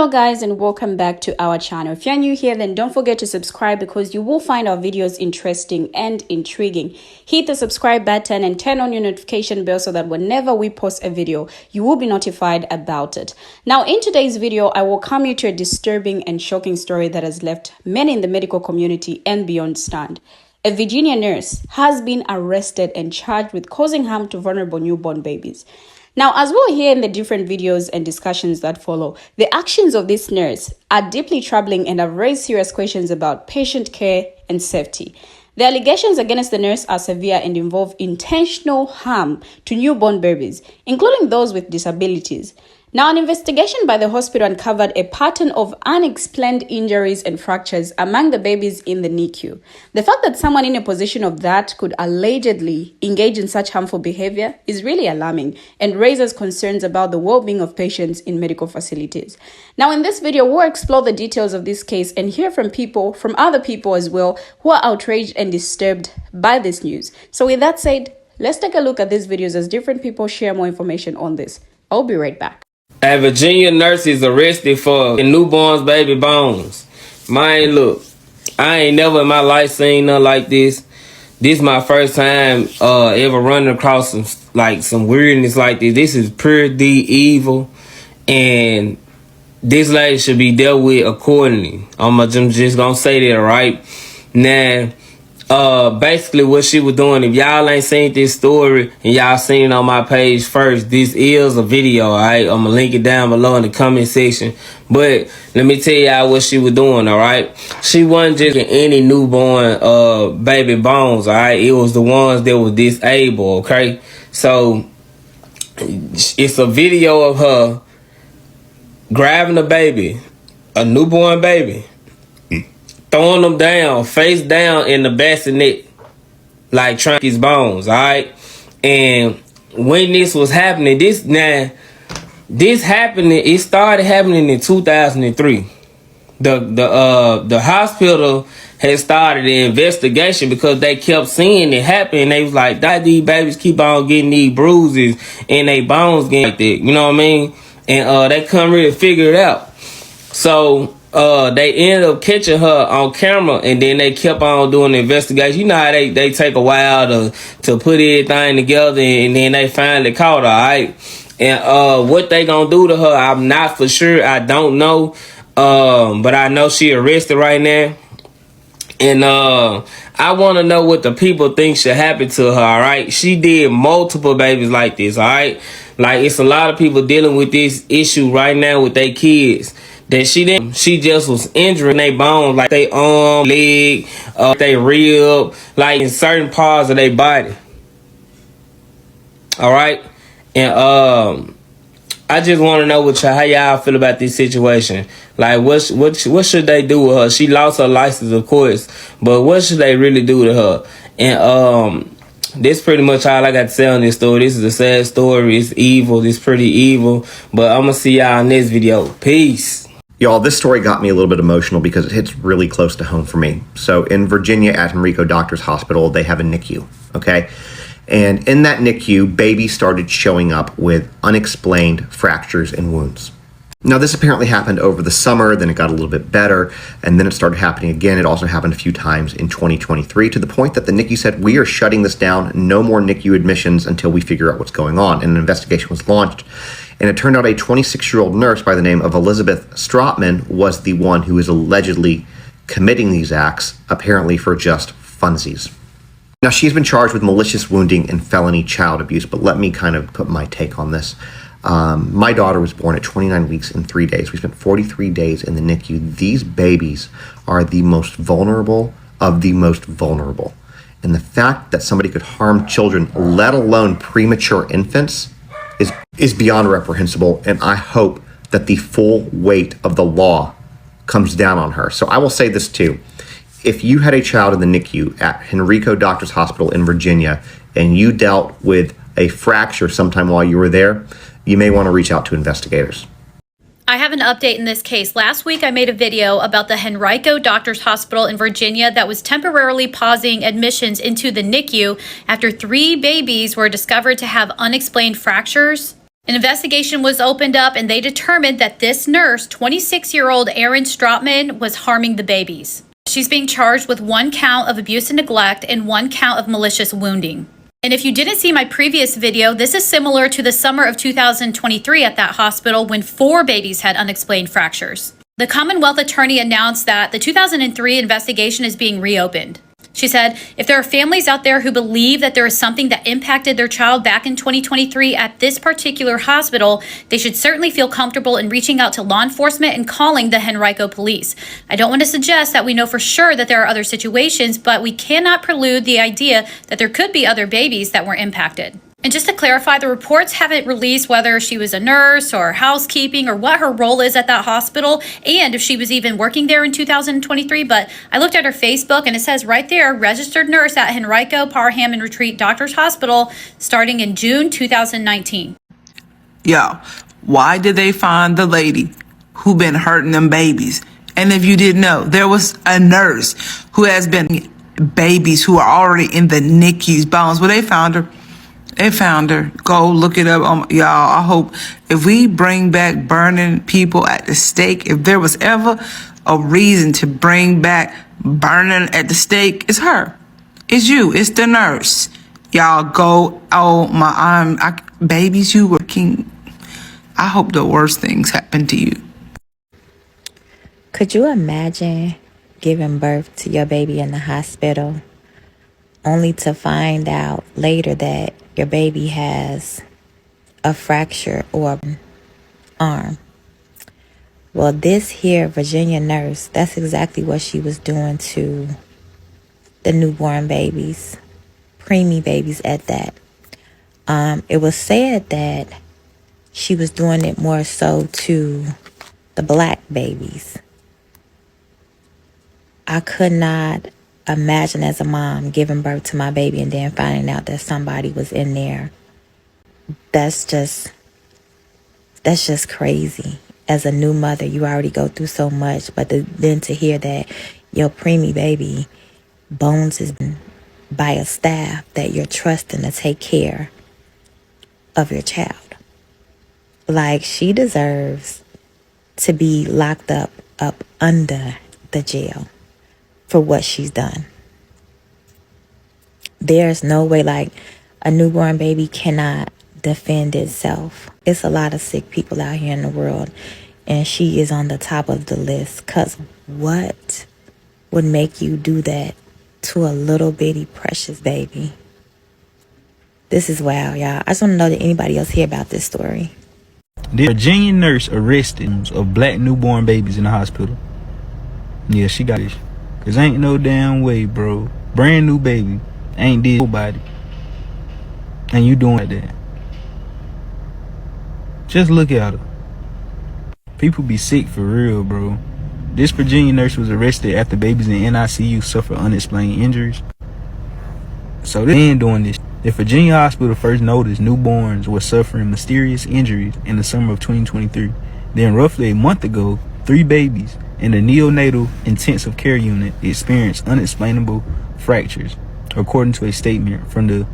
Hello guys, and welcome back to our channel. If you're new here, then don't forget to subscribe because you will find our videos interesting and intriguing. Hit the subscribe button and turn on your notification bell so that whenever we post a video, you will be notified about it. Now, in today's video, I will come you to a disturbing and shocking story that has left many in the medical community and beyond stunned. A Virginia nurse has been arrested and charged with causing harm to vulnerable newborn babies. Now, as we'll hear in the different videos and discussions that follow, the actions of this nurse are deeply troubling and have raised serious questions about patient care and safety. The allegations against the nurse are severe and involve intentional harm to newborn babies, including those with disabilities. Now, an investigation by the hospital uncovered a pattern of unexplained injuries and fractures among the babies in the NICU. The fact that someone in a position of that could allegedly engage in such harmful behavior is really alarming and raises concerns about the well-being of patients in medical facilities. Now, in this video, we'll explore the details of this case and hear from other people as well, who are outraged and disturbed by this news. So with that said, let's take a look at these videos as different people share more information on this. I'll be right back. A Virginia nurse is arrested for newborn's baby bones. Man, look, I ain't never in my life seen nothing like this. This is my first time ever running across some weirdness like this. This is pretty evil, and this lady should be dealt with accordingly. I'm just gonna say that right now. Basically what she was doing, if y'all ain't seen this story and y'all seen it on my page first, this is a video, alright? I'm gonna link it down below in the comment section. But let me tell y'all what she was doing, alright? She wasn't just getting any newborn baby bones, alright? It was the ones that were disabled, okay? So it's a video of her grabbing a baby, a newborn baby, throwing them down, face down in the bassinet, like trying his bones, all right? And when this was happening, it started happening in 2003. The hospital had started the investigation because they kept seeing it happen. They was like, these babies keep on getting these bruises and they bones getting like that, you know what I mean? And they couldn't really figure it out. So they ended up catching her on camera, and then they kept on doing the investigation. You know how they take a while to put everything together, and then they finally caught her, all right? And what they gonna do to her, I'm not for sure. I don't know. But I know she arrested right now. And I want to know what the people think should happen to her, all right? She did multiple babies like this, all right? Like, it's a lot of people dealing with this issue right now with their kids. That she just was injuring their bones, like they arm, leg, they rib, like in certain parts of their body. All right, and I just want to know how y'all feel about this situation. Like, what should they do with her? She lost her license, of course, but what should they really do to her? And this pretty much all I got to say on this story. This is a sad story. It's evil. It's pretty evil. But I'm gonna see y'all in this video. Peace. Y'all, this story got me a little bit emotional because it hits really close to home for me. So in Virginia at Henrico Doctors Hospital, they have a NICU, okay? And in that NICU, babies started showing up with unexplained fractures and wounds. Now, this apparently happened over the summer, then it got a little bit better, and then it started happening again. It also happened a few times in 2023 to the point that the NICU said, we are shutting this down, no more NICU admissions until we figure out what's going on. And an investigation was launched. And it turned out a 26-year-old nurse by the name of Elizabeth Strotman was the one who is allegedly committing these acts, apparently for just funsies. Now, she's been charged with malicious wounding and felony child abuse, but let me kind of put my take on this. My daughter was born at 29 weeks and 3 days. We spent 43 days in the NICU. These babies are the most vulnerable of the most vulnerable. And the fact that somebody could harm children, let alone premature infants, is beyond reprehensible, and I hope that the full weight of the law comes down on her. So I will say this too. If you had a child in the NICU at Henrico Doctors Hospital in Virginia and you dealt with a fracture sometime while you were there, you may want to reach out to investigators. I have an update in this case. Last week, I made a video about the Henrico Doctors Hospital in Virginia that was temporarily pausing admissions into the NICU after 3 babies were discovered to have unexplained fractures. An investigation was opened up and they determined that this nurse, 26-year-old Erin Stratman, was harming the babies. She's being charged with 1 count of abuse and neglect and 1 count of malicious wounding. And if you didn't see my previous video, this is similar to the summer of 2023 at that hospital when 4 babies had unexplained fractures. The Commonwealth attorney announced that the 2003 investigation is being reopened. She said, if there are families out there who believe that there is something that impacted their child back in 2023 at this particular hospital, they should certainly feel comfortable in reaching out to law enforcement and calling the Henrico police. I don't want to suggest that we know for sure that there are other situations, but we cannot prelude the idea that there could be other babies that were impacted. And just to clarify, the reports haven't released whether she was a nurse or housekeeping or what her role is at that hospital and if she was even working there in 2023. But I looked at her Facebook and it says right there, registered nurse at Henrico Parham and Retreat Doctors Hospital starting in June 2019. Yeah, why did they find the lady who been hurting them babies? And if you didn't know, there was a nurse who has been babies who are already in the NICU's bones. Well, they found her. They found her. Go look it up. Y'all, I hope if we bring back burning people at the stake, if there was ever a reason to bring back burning at the stake, it's her. It's you. It's the nurse. Y'all go. Oh, babies, you working. I hope the worst things happen to you. Could you imagine giving birth to your baby in the hospital only to find out later that your baby has a fracture or arm? Well, this here Virginia nurse, that's exactly what she was doing to the newborn babies, preemie babies at that. It was said that she was doing it more so to the black babies. I could not imagine as a mom giving birth to my baby and then finding out that somebody was in there. That's just crazy. As a new mother, you already go through so much, but then to hear that your preemie baby bones is by a staff that you're trusting to take care of your child. Like, she deserves to be locked up under the jail for what she's done. There's no way, like, a newborn baby cannot defend itself. It's a lot of sick people out here in the world, and she is on the top of the list. Because what would make you do that to a little bitty precious baby? This is wild, y'all. I just want to know, did anybody else hear about this story? The Virginia nurse arrested of black newborn babies in the hospital. Yeah, she got it. Cause ain't no damn way, bro. Brand new baby. Ain't did nobody. And you doing like that. Just look at her. People be sick for real, bro. This Virginia nurse was arrested after babies in NICU suffered unexplained injuries. So they ain't doing this. The Virginia hospital first noticed newborns were suffering mysterious injuries in the summer of 2023. Then roughly a month ago, 3 babies in the neonatal intensive care unit experienced unexplainable fractures, according to a statement from the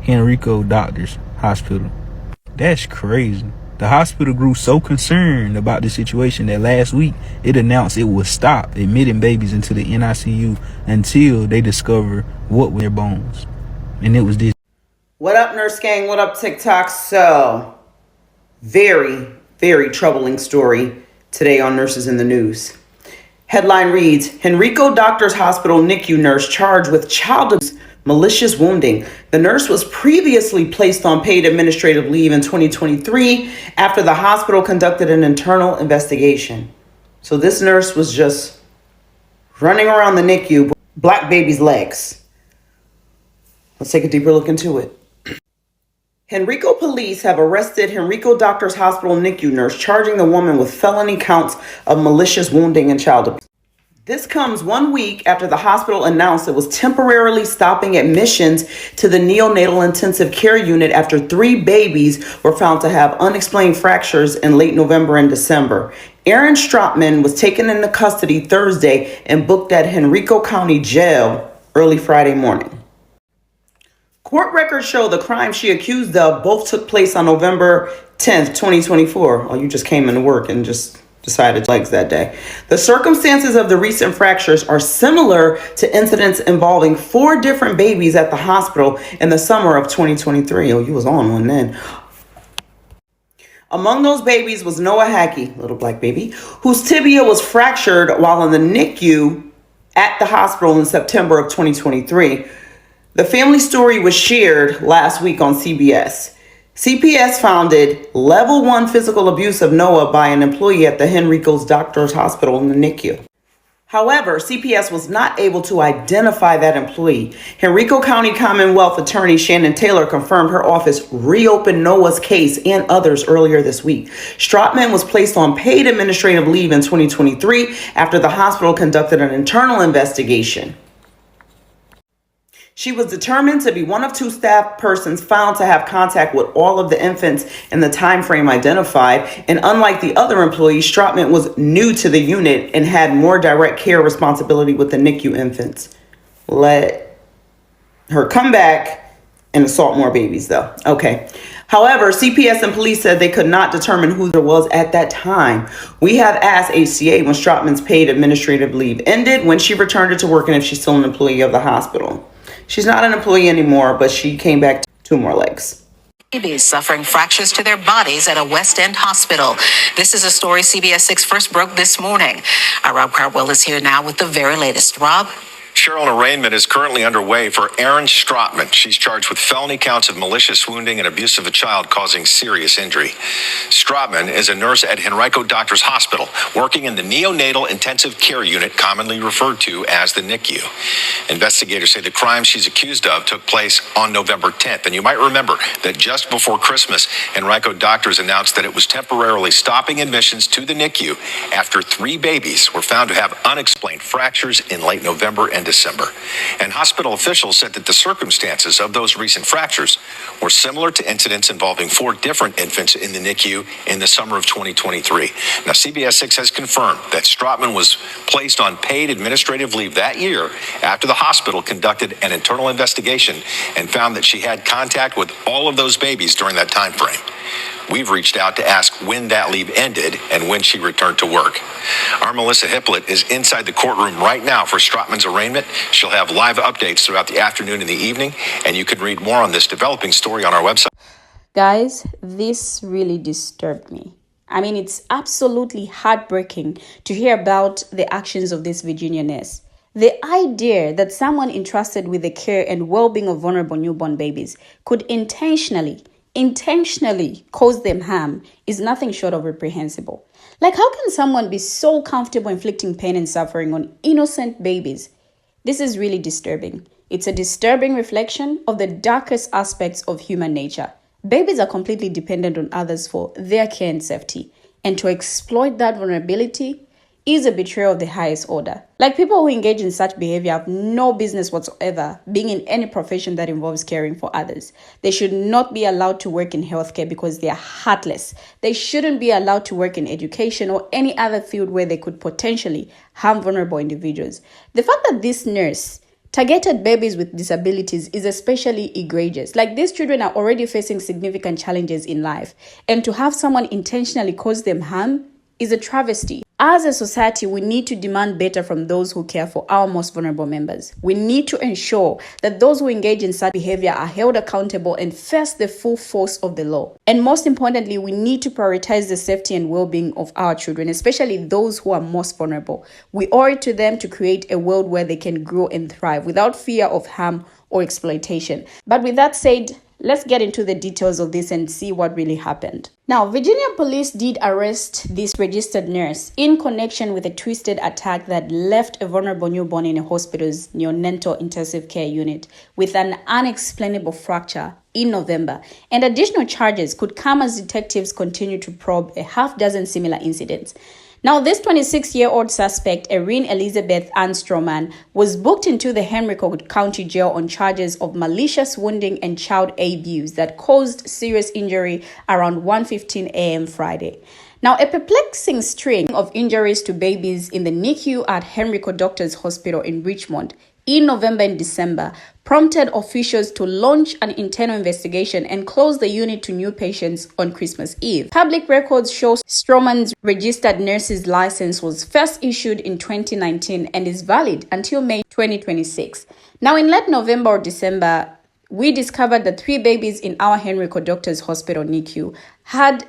Henrico Doctors Hospital. That's crazy. The hospital grew so concerned about the situation that last week it announced it would stop admitting babies into the NICU until they discover what were their bones. And it was this. What up, Nurse Gang? What up, TikTok? So, very, very troubling story today on Nurses in the News. Headline reads, Henrico Doctors Hospital NICU nurse charged with child abuse, malicious wounding. The nurse was previously placed on paid administrative leave in 2023 after the hospital conducted an internal investigation. So this nurse was just running around the NICU, black baby's legs. Let's take a deeper look into it. Henrico police have arrested Henrico Doctors Hospital NICU nurse, charging the woman with felony counts of malicious wounding and child abuse. This comes 1 week after the hospital announced it was temporarily stopping admissions to the neonatal intensive care unit after 3 babies were found to have unexplained fractures in late November and December. Erin Stratman was taken into custody Thursday and booked at Henrico County Jail early Friday morning. Court records show the crime she accused of both took place on November 10th, 2024. Oh, you just came into work and just decided legs that day. The circumstances of the recent fractures are similar to incidents involving 4 different babies at the hospital in the summer of 2023. Oh, you was on one then. Among those babies was Noah Hackey, little black baby, whose tibia was fractured while in the NICU at the hospital in September of 2023. The family story was shared last week on CBS. CPS founded level 1 physical abuse of Noah by an employee at the Henrico's Doctors Hospital in the NICU. However, CPS was not able to identify that employee. Henrico County Commonwealth Attorney Shannon Taylor confirmed her office reopened Noah's case and others earlier this week. Stropman was placed on paid administrative leave in 2023 after the hospital conducted an internal investigation. She was determined to be one of 2 staff persons found to have contact with all of the infants in the time frame identified. And unlike the other employees, Stropman was new to the unit and had more direct care responsibility with the NICU infants. Let her come back and assault more babies, though. Okay. However, CPS and police said they could not determine who there was at that time. We have asked HCA when Stropman's paid administrative leave ended, when she returned to work, and if she's still an employee of the hospital. She's not an employee anymore, but she came back 2 more legs. Babies suffering fractures to their bodies at a West End hospital. This is a story CBS 6 first broke this morning. Our Rob Cartwell is here now with the very latest. Rob? Cheryl, an arraignment is currently underway for Erin Stropman. She's charged with felony counts of malicious wounding and abuse of a child causing serious injury. Stropman is a nurse at Henrico Doctors Hospital, working in the neonatal intensive care unit, commonly referred to as the NICU. Investigators say the crime she's accused of took place on November 10th. And you might remember that just before Christmas, Henrico Doctors announced that it was temporarily stopping admissions to the NICU after 3 babies were found to have unexplained fractures in late November and December. And hospital officials said that the circumstances of those recent fractures were similar to incidents involving 4 different infants in the NICU in the summer of 2023. Now, CBS 6 has confirmed that Stropman was placed on paid administrative leave that year after the hospital conducted an internal investigation and found that she had contact with all of those babies during that time frame. We've reached out to ask when that leave ended and when she returned to work. Our Melissa Hippolyte is inside the courtroom right now for Stropman's arraignment. She'll have live updates throughout the afternoon and the evening, and you can read more on this developing story on our website. Guys, this really disturbed me. I mean, it's absolutely heartbreaking to hear about the actions of this Virginia nurse. The idea that someone entrusted with the care and well-being of vulnerable newborn babies could intentionally cause them harm is nothing short of reprehensible. Like, how can someone be so comfortable inflicting pain and suffering on innocent babies? This is really disturbing. It's a disturbing reflection of the darkest aspects of human nature. Babies are completely dependent on others for their care and safety, and to exploit that vulnerability is a betrayal of the highest order. Like, people who engage in such behavior have no business whatsoever being in any profession that involves caring for others. They should not be allowed to work in healthcare because they are heartless. They shouldn't be allowed to work in education or any other field where they could potentially harm vulnerable individuals. The fact that this nurse targeted babies with disabilities is especially egregious. Like, these children are already facing significant challenges in life, and to have someone intentionally cause them harm is a travesty. As a society, we need to demand better from those who care for our most vulnerable members. We need to ensure that those who engage in such behavior are held accountable and face the full force of the law. And most importantly, we need to prioritize the safety and well-being of our children, especially those who are most vulnerable. We owe it to them to create a world where they can grow and thrive without fear of harm or exploitation. But with that said, let's get into the details of this and see what really happened. Now, Virginia police did arrest this registered nurse in connection with a twisted attack that left a vulnerable newborn in a hospital's neonatal intensive care unit with an unexplainable fracture in November. And additional charges could come as detectives continue to probe a half-dozen similar incidents. Now, this 26-year-old suspect, Erin Elizabeth Stroman, was booked into the Henrico County Jail on charges of malicious wounding and child abuse that caused serious injury around 1:15 a.m. Friday. Now, a perplexing string of injuries to babies in the NICU at Henrico Doctors Hospital in Richmond, in November and December prompted officials to launch an internal investigation and close the unit to new patients on Christmas Eve. Public records show Stroman's registered nurse's license was first issued in 2019 and is valid until May 2026. Now, in late November or December, we discovered that 3 babies in our Henrico Doctors Hospital NICU had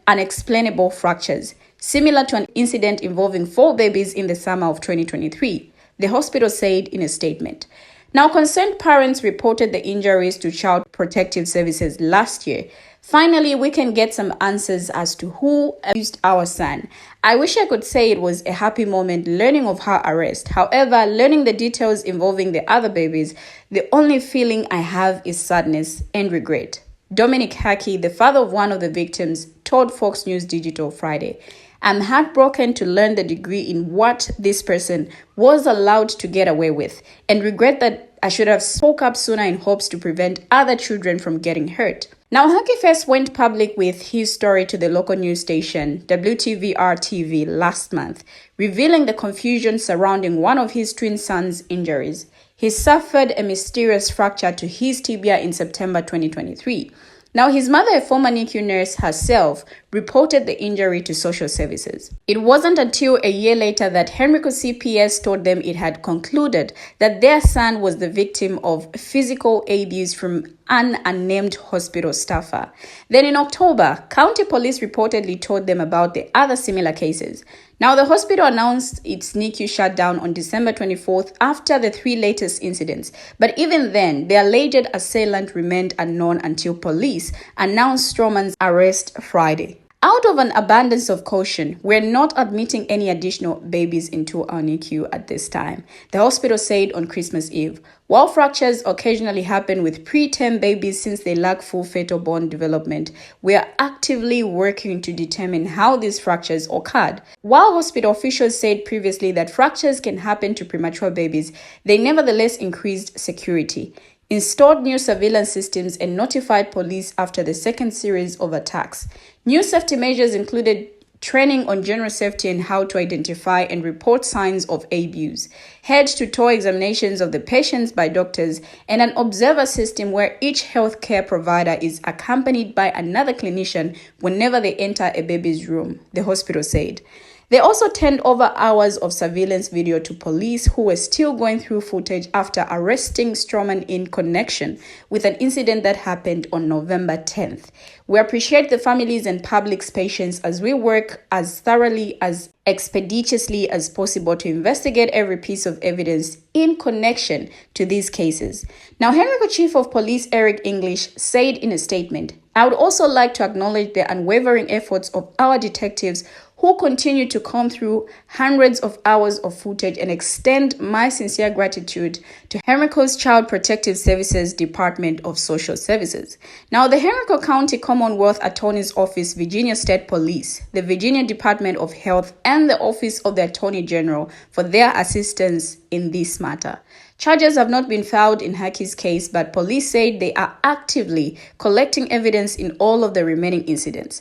unexplainable fractures, similar to an incident involving 4 babies in the summer of 2023, the hospital said in a statement. Now, concerned parents reported the injuries to Child Protective Services last year. Finally, we can get some answers as to who abused our son. I wish I could say it was a happy moment learning of her arrest. However, learning the details involving the other babies, the only feeling I have is sadness and regret. Dominic Hackey, the father of one of the victims, told Fox News Digital Friday, "I'm heartbroken to learn the degree in what this person was allowed to get away with and regret that I should have spoke up sooner in hopes to prevent other children from getting hurt." Now, Hackey first went public with his story to the local news station, WTVR-TV, last month, revealing the confusion surrounding one of his twin sons' injuries. He suffered a mysterious fracture to his tibia in September 2023. Now, his mother, a former NICU nurse herself, reported the injury to social services. It wasn't until a year later that Henrico CPS told them it had concluded that their son was the victim of physical abuse from an unnamed hospital staffer. Then in October, county police reportedly told them about the other similar cases. Now, the hospital announced its NICU shutdown on December 24th after the 3 latest incidents. But even then, the alleged assailant remained unknown until police announced Stroman's arrest Friday. Out of an abundance of caution, we're not admitting any additional babies into our NICU at this time, the hospital said on Christmas Eve. While fractures occasionally happen with preterm babies since they lack full fetal bone development, we are actively working to determine how these fractures occurred. While hospital officials said previously that fractures can happen to premature babies, they nevertheless increased security, installed new surveillance systems, and notified police after the second series of attacks. New safety measures included training on general safety and how to identify and report signs of abuse, head-to-toe examinations of the patients by doctors, and an observer system where each healthcare provider is accompanied by another clinician whenever they enter a baby's room, the hospital said. They also turned over hours of surveillance video to police who were still going through footage after arresting Stroman in connection with an incident that happened on November 10th. We appreciate the families and public's patience as we work as thoroughly, as expeditiously as possible to investigate every piece of evidence in connection to these cases. Now, Henrico Chief of Police Eric English said in a statement, "I would also like to acknowledge the unwavering efforts of our detectives who continue to comb through hundreds of hours of footage, and extend my sincere gratitude to Henrico's Child Protective Services Department of Social Services." Now, the Henrico County Commonwealth Attorney's Office, Virginia State Police, the Virginia Department of Health, and the Office of the Attorney General for their assistance in this matter. Charges have not been filed in Hackey's case, but police said they are actively collecting evidence in all of the remaining incidents.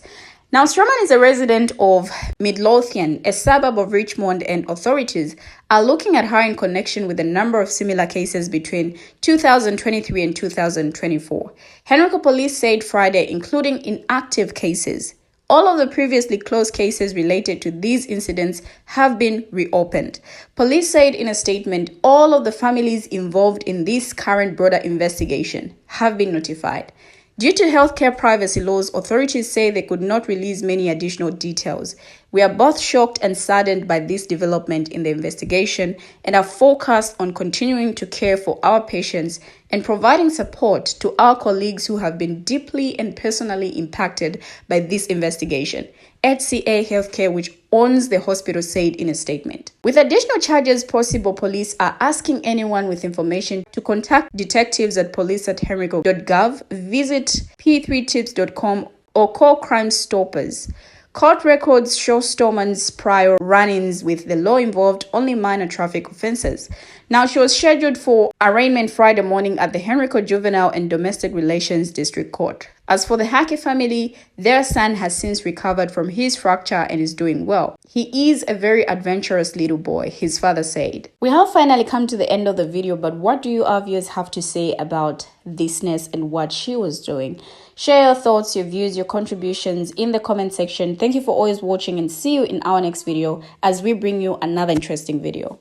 Now, Stroman is a resident of Midlothian, a suburb of Richmond, and authorities are looking at her in connection with a number of similar cases between 2023 and 2024. Henrico police said Friday, including inactive cases. All of the previously closed cases related to these incidents have been reopened. Police said in a statement, all of the families involved in this current broader investigation have been notified. Due to healthcare privacy laws, authorities say they could not release many additional details. We are both shocked and saddened by this development in the investigation and are focused on continuing to care for our patients and providing support to our colleagues who have been deeply and personally impacted by this investigation, HCA Healthcare, which owns the hospital, said in a statement. With additional charges possible, police are asking anyone with information to contact detectives at police@henrico.gov, visit p3tips.com, or call Crime Stoppers. Court records show Stroman's prior run-ins with the law involved only minor traffic offenses. Now, she was scheduled for arraignment Friday morning at the Henrico Juvenile and Domestic Relations District Court. As for the Hackey family, their son has since recovered from his fracture and is doing well. He is a very adventurous little boy, his father said. We have finally come to the end of the video, but what do you our viewers have to say about this nurse and what she was doing? Share your thoughts, your views, your contributions in the comment section. Thank you for always watching and see you in our next video as we bring you another interesting video.